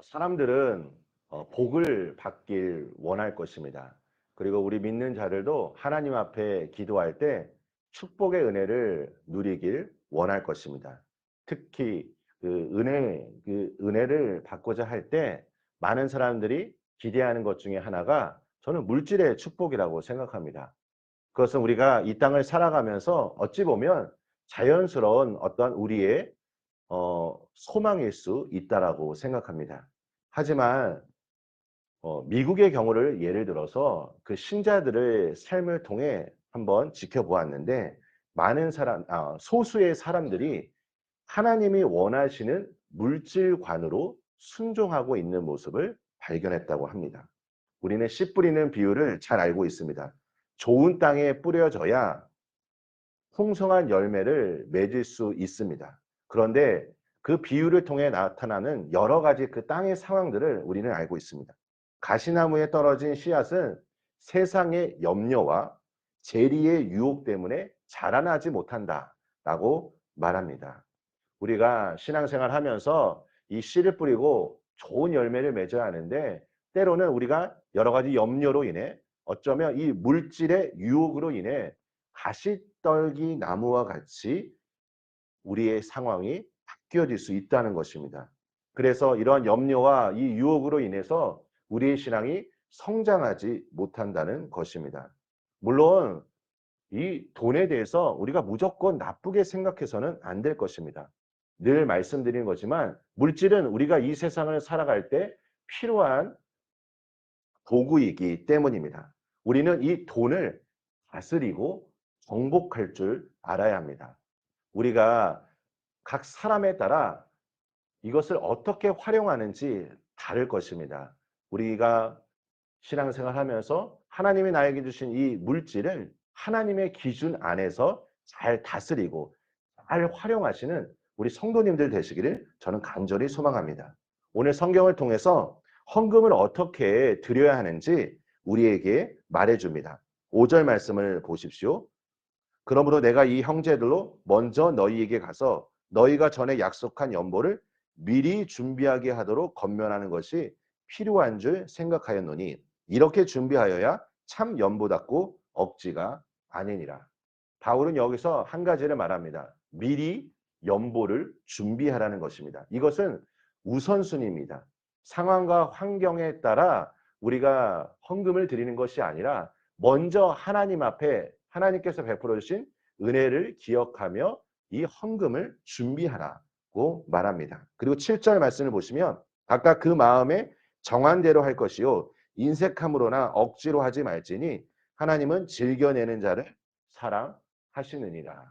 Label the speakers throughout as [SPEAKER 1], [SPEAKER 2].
[SPEAKER 1] 사람들은 복을 받길 원할 것입니다. 그리고 우리 믿는 자들도 하나님 앞에 기도할 때 축복의 은혜를 누리길 원할 것입니다. 특히 그 은혜를 받고자 할 때 많은 사람들이 기대하는 것 중에 하나가 저는 물질의 축복이라고 생각합니다. 그것은 우리가 이 땅을 살아가면서 어찌 보면 자연스러운 어떤 우리의 소망일 수 있다라고 생각합니다. 하지만 미국의 경우를 예를 들어서 그 신자들의 삶을 통해 한번 지켜보았는데 소수의 사람들이 하나님이 원하시는 물질관으로 순종하고 있는 모습을 발견했다고 합니다. 우리는 씨 뿌리는 비유를 잘 알고 있습니다. 좋은 땅에 뿌려져야 풍성한 열매를 맺을 수 있습니다. 그런데 그 비유를 통해 나타나는 여러 가지 그 땅의 상황들을 우리는 알고 있습니다. 가시나무에 떨어진 씨앗은 세상의 염려와 재리의 유혹 때문에 자라나지 못한다라고 말합니다. 우리가 신앙생활 하면서 이 씨를 뿌리고 좋은 열매를 맺어야 하는데 때로는 우리가 여러 가지 염려로 인해 어쩌면 이 물질의 유혹으로 인해 가시떨기 나무와 같이 우리의 상황이 바뀌어질 수 있다는 것입니다. 그래서 이러한 염려와 이 유혹으로 인해서 우리의 신앙이 성장하지 못한다는 것입니다. 물론 이 돈에 대해서 우리가 무조건 나쁘게 생각해서는 안 될 것입니다. 늘 말씀드리는 거지만 물질은 우리가 이 세상을 살아갈 때 필요한 도구이기 때문입니다. 우리는 이 돈을 다스리고 정복할 줄 알아야 합니다. 우리가 각 사람에 따라 이것을 어떻게 활용하는지 다를 것입니다. 우리가 신앙생활 하면서 하나님이 나에게 주신 이 물질을 하나님의 기준 안에서 잘 다스리고 잘 활용하시는 우리 성도님들 되시기를 저는 간절히 소망합니다. 오늘 성경을 통해서 헌금을 어떻게 드려야 하는지 우리에게 말해줍니다. 5절 말씀을 보십시오. 그러므로 내가 이 형제들로 먼저 너희에게 가서 너희가 전에 약속한 연보를 미리 준비하게 하도록 권면하는 것이 필요한 줄 생각하였노니 이렇게 준비하여야 참 연보답고 억지가 아니니라. 바울은 여기서 한 가지를 말합니다. 미리 연보를 준비하라는 것입니다. 이것은 우선순위입니다. 상황과 환경에 따라 우리가 헌금을 드리는 것이 아니라 먼저 하나님 앞에 하나님께서 베풀어 주신 은혜를 기억하며 이 헌금을 준비하라고 말합니다. 그리고 7절 말씀을 보시면 각각 그 마음에 정한 대로 할 것이요 인색함으로나 억지로 하지 말지니 하나님은 즐겨내는 자를 사랑하시느니라.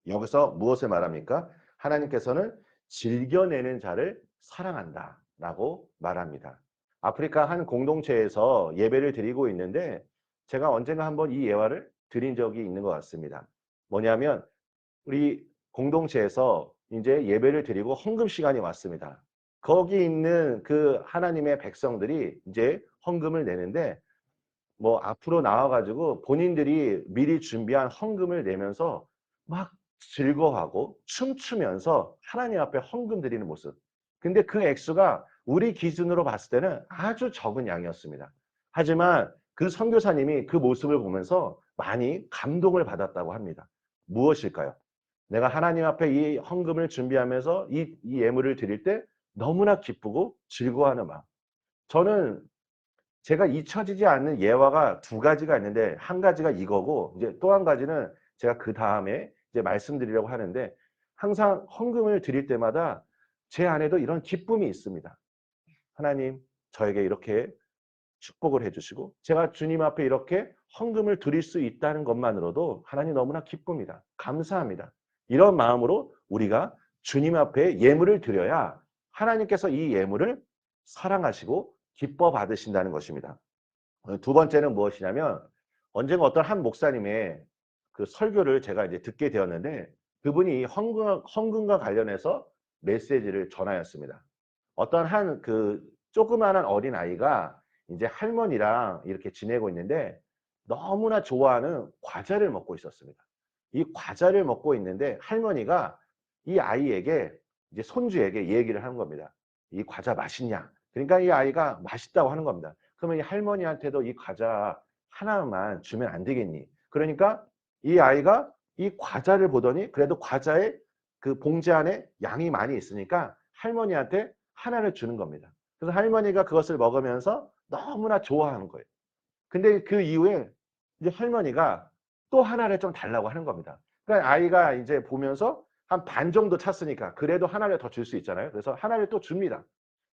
[SPEAKER 1] 여기서 무엇을 말합니까? 하나님께서는 즐겨내는 자를 사랑한다라고 말합니다. 아프리카 한 공동체에서 예배를 드리고 있는데 제가 언젠가 한번 이 예화를 드린 적이 있는 것 같습니다. 뭐냐면 우리 공동체에서 이제 예배를 드리고 헌금 시간이 왔습니다. 거기 있는 그 하나님의 백성들이 이제 헌금을 내는데 뭐 앞으로 나와가지고 본인들이 미리 준비한 헌금을 내면서 막 즐거워하고 춤추면서 하나님 앞에 헌금 드리는 모습. 근데 그 액수가 우리 기준으로 봤을 때는 아주 적은 양이었습니다. 하지만 그 선교사님이 그 모습을 보면서 많이 감동을 받았다고 합니다. 무엇일까요? 내가 하나님 앞에 이 헌금을 준비하면서 이 예물을 드릴 때 너무나 기쁘고 즐거워하는 마음. 저는 제가 잊혀지지 않는 예화가 두 가지가 있는데 한 가지가 이거고 이제 또 한 가지는 제가 그다음에 이제 말씀드리려고 하는데 항상 헌금을 드릴 때마다 제 안에도 이런 기쁨이 있습니다. 하나님 저에게 이렇게 축복을 해 주시고 제가 주님 앞에 이렇게 헌금을 드릴 수 있다는 것만으로도 하나님 너무나 기쁩니다. 감사합니다. 이런 마음으로 우리가 주님 앞에 예물을 드려야 하나님께서 이 예물을 사랑하시고 기뻐 받으신다는 것입니다. 두 번째는 무엇이냐면 언젠가 어떤 한 목사님의 그 설교를 제가 이제 듣게 되었는데 그분이 헌금과 관련해서 메시지를 전하였습니다. 어떤 한 그 조그마한 어린 아이가 이제 할머니랑 이렇게 지내고 있는데 너무나 좋아하는 과자를 먹고 있었습니다. 이 과자를 먹고 있는데 할머니가 이 아이에게 이제 손주에게 얘기를 하는 겁니다. 이 과자 맛있냐? 그러니까 이 아이가 맛있다고 하는 겁니다. 그러면 이 할머니한테도 이 과자 하나만 주면 안 되겠니? 그러니까 이 아이가 이 과자를 보더니 그래도 과자에 그 봉지 안에 양이 많이 있으니까 할머니한테 하나를 주는 겁니다. 그래서 할머니가 그것을 먹으면서 너무나 좋아하는 거예요. 근데 그 이후에 이제 할머니가 또 하나를 좀 달라고 하는 겁니다. 그러니까 아이가 이제 보면서 한 반 정도 찼으니까 그래도 하나를 더 줄 수 있잖아요. 그래서 하나를 또 줍니다.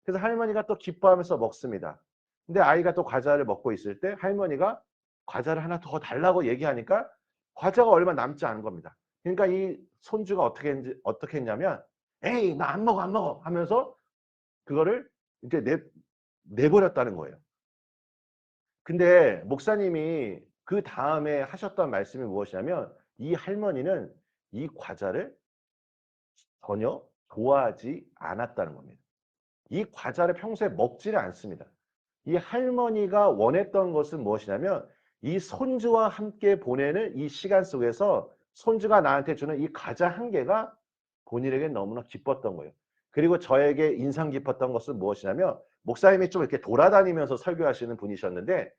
[SPEAKER 1] 그래서 할머니가 또 기뻐하면서 먹습니다. 근데 아이가 또 과자를 먹고 있을 때 할머니가 과자를 하나 더 달라고 얘기하니까 과자가 얼마 남지 않은 겁니다. 그러니까 이 손주가 어떻게 했냐면 에이 나 안 먹어 안 먹어 하면서 그거를 이제 내버렸다는 거예요. 근데 목사님이 그 다음에 하셨던 말씀이 무엇이냐면 이 할머니는 이 과자를 전혀 좋아하지 않았다는 겁니다. 이 과자를 평소에 먹지를 않습니다. 이 할머니가 원했던 것은 무엇이냐면 이 손주와 함께 보내는 이 시간 속에서 손주가 나한테 주는 이 과자 한 개가 본인에게 너무나 기뻤던 거예요. 그리고 저에게 인상 깊었던 것은 무엇이냐면 목사님이 좀 이렇게 돌아다니면서 설교하시는 분이셨는데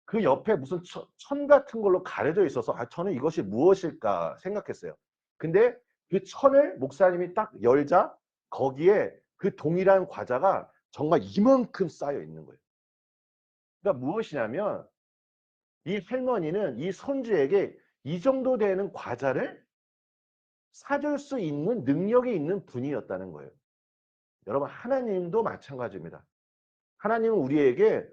[SPEAKER 1] 그 옆에 무슨 천 같은 걸로 가려져 있어서 저는 이것이 무엇일까 생각했어요. 근데 그 천을 목사님이 딱 열자 거기에 그 동일한 과자가 정말 이만큼 쌓여 있는 거예요. 그러니까 무엇이냐면 이 할머니는 이 손주에게 이 정도 되는 과자를 사줄 수 있는 능력이 있는 분이었다는 거예요. 여러분 하나님도 마찬가지입니다. 하나님은 우리에게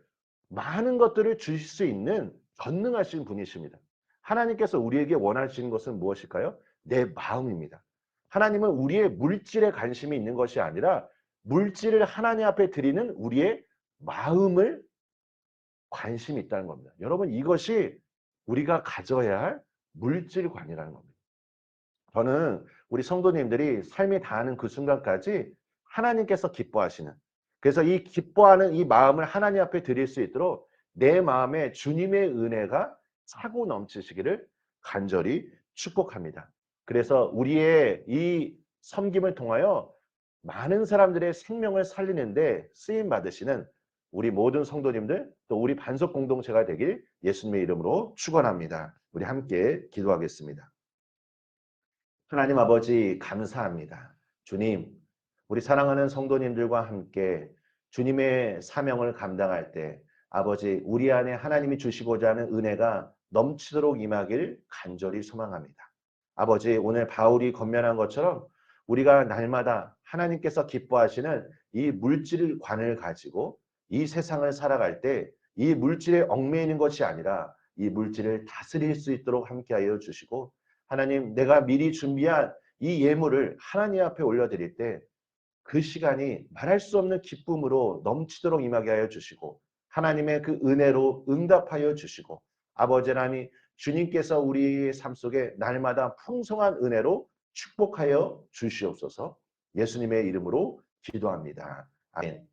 [SPEAKER 1] 많은 것들을 주실 수 있는 전능하신 분이십니다. 하나님께서 우리에게 원하시는 것은 무엇일까요? 내 마음입니다. 하나님은 우리의 물질에 관심이 있는 것이 아니라 물질을 하나님 앞에 드리는 우리의 마음을 관심이 있다는 겁니다. 여러분 이것이 우리가 가져야 할 물질관이라는 겁니다. 저는 우리 성도님들이 삶이 다하는 그 순간까지 하나님께서 기뻐하시는, 그래서 이 기뻐하는 이 마음을 하나님 앞에 드릴 수 있도록 내 마음에 주님의 은혜가 차고 넘치시기를 간절히 축복합니다. 그래서 우리의 이 섬김을 통하여 많은 사람들의 생명을 살리는데 쓰임 받으시는 우리 모든 성도님들 또 우리 반석 공동체가 되길 예수님의 이름으로 축원합니다. 우리 함께 기도하겠습니다. 하나님 아버지 감사합니다. 주님, 우리 사랑하는 성도님들과 함께 주님의 사명을 감당할 때 아버지 우리 안에 하나님이 주시고자 하는 은혜가 넘치도록 임하길 간절히 소망합니다. 아버지 오늘 바울이 권면한 것처럼 우리가 날마다 하나님께서 기뻐하시는 이 물질관을 가지고 이 세상을 살아갈 때 이 물질에 얽매이는 것이 아니라 이 물질을 다스릴 수 있도록 함께하여 주시고 하나님 내가 미리 준비한 이 예물을 하나님 앞에 올려드릴 때 그 시간이 말할 수 없는 기쁨으로 넘치도록 임하게 하여 주시고 하나님의 그 은혜로 응답하여 주시고 아버지 하나님 주님께서 우리의 삶 속에 날마다 풍성한 은혜로 축복하여 주시옵소서. 예수님의 이름으로 기도합니다. 아멘.